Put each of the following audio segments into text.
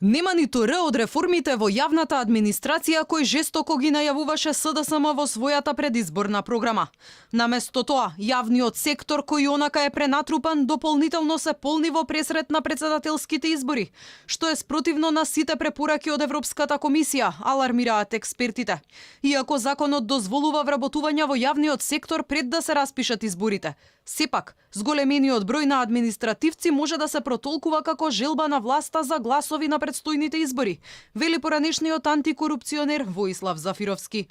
Нема ниту Р од реформите во јавната администрација кој жестоко ги најавуваше СДСМ во својата предизборна програма. Наместо тоа, јавниот сектор кој онака е пренатрупан дополнително се полни во пресрет на председателските избори, што е спротивно на сите препораки од Европската комисија, алармираат експертите. Иако законот дозволува вработување во јавниот сектор пред да се распишат изборите, сепак, зголемениот број на административци може да се протолкува како желба на власта за гласови на предстојните избори, вели поранешниот антикорупционер Воислав Зафировски.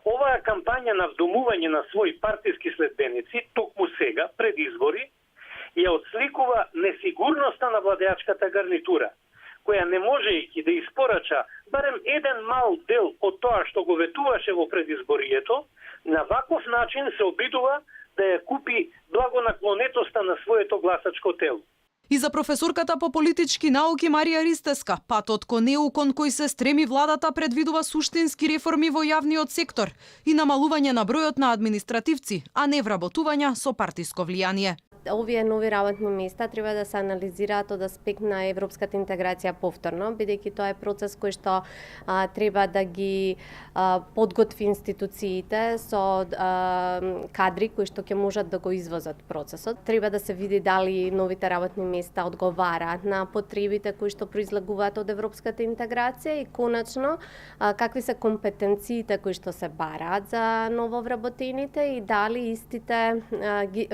Оваа кампања на вдумување на своји партиски следбеници, токму сега, пред избори, ја отсликува несигурноста на владеачката гарнитура, која не можејќи да испорача барем еден мал дел од тоа што го ветуваше во предизборието, на ваков начин се обидува да ја купи благонаклонетоста на своето гласачко тело. И за професорката по политички науки Марија Ристеска, патот кон ЕУ кон кој се стреми владата предвидува суштински реформи во јавниот сектор и намалување на бројот на административци, а не вработувања со партиско влијание. Овие нови работни места треба да се анализираат од аспект на европската интеграција повторно, бидејќи тоа е процес кој што треба да ги подготви институциите со кадри кои што ќе можат да го извозат процесот. Треба да се види дали новите работни места одговараат на потребите кои што произлегуваат од европската интеграција и конечно какви се компетенциите кои што се бараат за нововработените и дали истите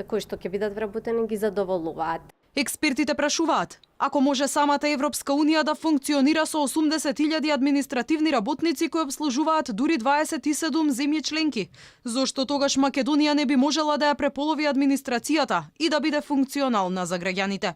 кои што ќе бидат вработени ги задоволуваат. Експертите прашуваат, ако може самата Европска Унија да функционира со 80.000 административни работници кои обслужуваат дури 27 земји членки, зошто тогаш Македонија не би можела да ја преполови администрацијата и да биде функционална за граѓаните?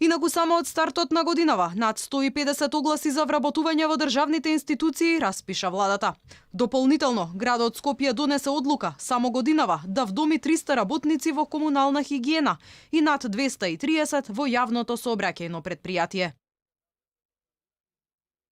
Инаку само од стартот на годинава, над 150 огласи за вработување во државните институции распиша владата. Дополнително, градот Скопје донесе одлука само годинава да вдоми 300 работници во комунална хигиена и над 230 во јавното сообраќајно претпријатие.